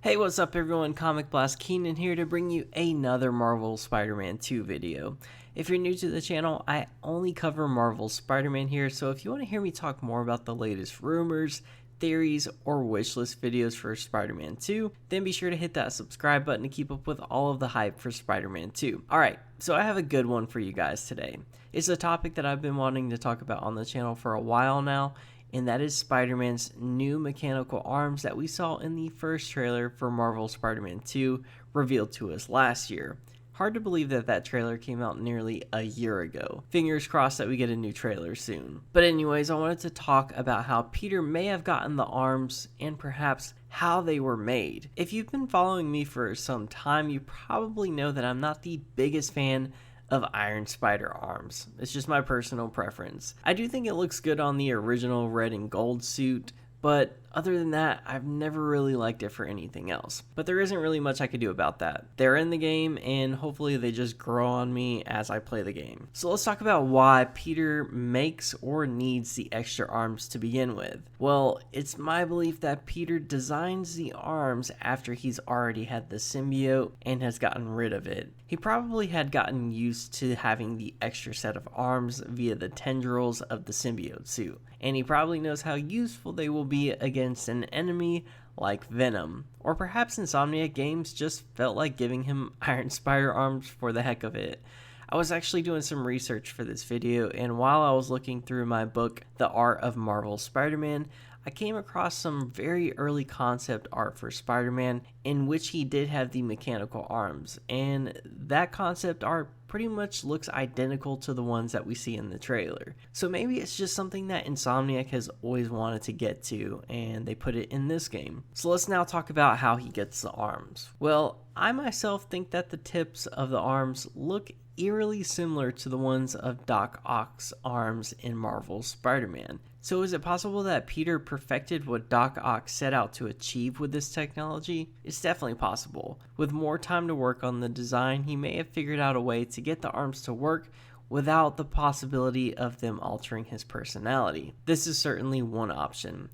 Hey, what's up everyone, Comic Blast Keenan here to bring you another Marvel Spider-Man 2 video. If you're new to the channel, I only cover Marvel Spider-Man here, so if you want to hear me talk more about the latest rumors, theories, or wishlist videos for Spider-Man 2, then be sure to hit that subscribe button to keep up with all of the hype for Spider-Man 2. Alright, so I have a good one for you guys today. It's a topic that I've been wanting to talk about on the channel for a while now, and that is Spider-Man's new mechanical arms that we saw in the first trailer for Marvel Spider-Man 2 revealed to us last year. Hard to believe that that trailer came out nearly a year ago. Fingers crossed that we get a new trailer soon. But anyways, I wanted to talk about how Peter may have gotten the arms and perhaps how they were made. If you've been following me for some time, you probably know that I'm not the biggest fan of Iron Spider arms. It's just my personal preference. I do think it looks good on the original red and gold suit, but other than that, I've never really liked it for anything else. But there isn't really much I could do about that. They're in the game, and hopefully they just grow on me as I play the game. So let's talk about why Peter makes or needs the extra arms to begin with. Well, it's my belief that Peter designs the arms after he's already had the symbiote and has gotten rid of it. He probably had gotten used to having the extra set of arms via the tendrils of the symbiote suit, and he probably knows how useful they will be against an enemy like Venom. Or perhaps Insomniac Games just felt like giving him Iron Spider arms for the heck of it. I was actually doing some research for this video, and while I was looking through my book, The Art of Marvel Spider-Man, I came across some very early concept art for Spider-Man in which he did have the mechanical arms, and that concept art pretty much looks identical to the ones that we see in the trailer. So maybe it's just something that Insomniac has always wanted to get to, and they put it in this game. So let's now talk about how he gets the arms. Well, I myself think that the tips of the arms look eerily similar to the ones of Doc Ock's arms in Marvel's Spider-Man. So is it possible that Peter perfected what Doc Ock set out to achieve with this technology? It's definitely possible. With more time to work on the design, he may have figured out a way to get the arms to work without the possibility of them altering his personality. This is certainly one option.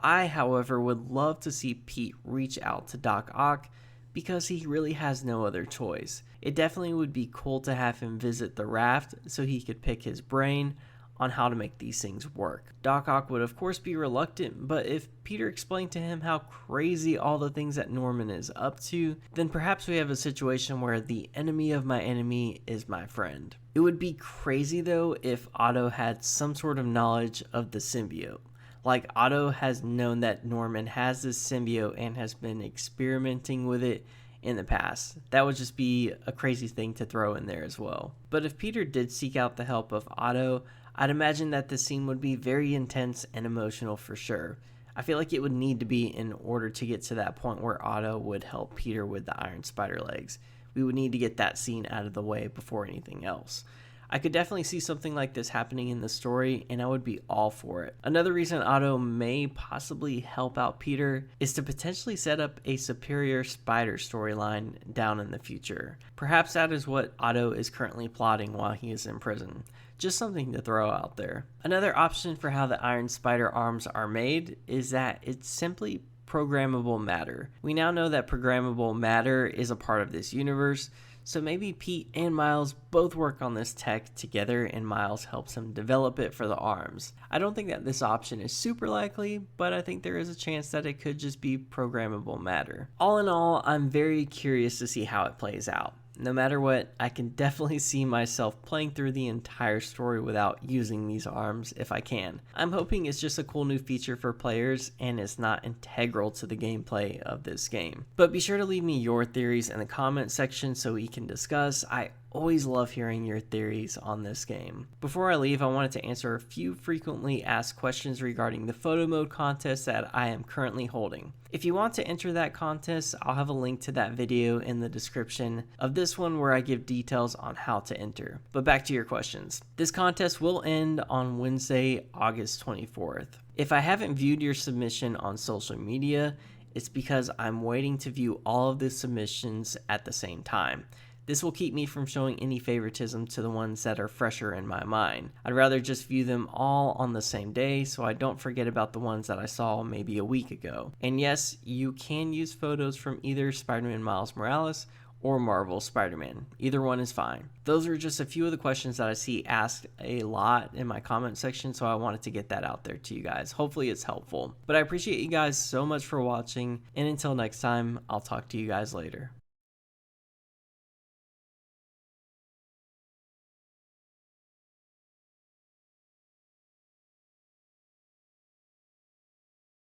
I, however, would love to see Pete reach out to Doc Ock because he really has no other choice. It definitely would be cool to have him visit the raft so he could pick his brain on how to make these things work. Doc Ock would of course be reluctant, but if Peter explained to him how crazy all the things that Norman is up to, then perhaps we have a situation where the enemy of my enemy is my friend. It would be crazy though if Otto had some sort of knowledge of the symbiote. Like Otto has known that Norman has this symbiote and has been experimenting with it in the past. That would just be a crazy thing to throw in there as well. But if Peter did seek out the help of Otto, I'd imagine that the scene would be very intense and emotional for sure. I feel like it would need to be in order to get to that point where Otto would help Peter with the Iron Spider legs. We would need to get that scene out of the way before anything else. I could definitely see something like this happening in the story, and I would be all for it. Another reason Otto may possibly help out Peter is to potentially set up a Superior Spider storyline down in the future. Perhaps that is what Otto is currently plotting while he is in prison. Just something to throw out there. Another option for how the Iron Spider arms are made is that it's simply programmable matter. We now know that programmable matter is a part of this universe, so maybe Pete and Miles both work on this tech together and Miles helps him develop it for the arms. I don't think that this option is super likely, but I think there is a chance that it could just be programmable matter. All in all, I'm very curious to see how it plays out. No matter what, I can definitely see myself playing through the entire story without using these arms if I can. I'm hoping it's just a cool new feature for players and it's not integral to the gameplay of this game. But be sure to leave me your theories in the comment section so we can discuss. I always love hearing your theories on this game. Before I leave, I wanted to answer a few frequently asked questions regarding the photo mode contest that I am currently holding. If you want to enter that contest, I'll have a link to that video in the description of this one where I give details on how to enter. But back to your questions. This contest will end on Wednesday, August 24th. If I haven't viewed your submission on social media, it's because I'm waiting to view all of the submissions at the same time. This will keep me from showing any favoritism to the ones that are fresher in my mind. I'd rather just view them all on the same day so I don't forget about the ones that I saw maybe a week ago. And yes, you can use photos from either Spider-Man Miles Morales or Marvel Spider-Man. Either one is fine. Those are just a few of the questions that I see asked a lot in my comment section, so I wanted to get that out there to you guys. Hopefully it's helpful. But I appreciate you guys so much for watching, and until next time, I'll talk to you guys later.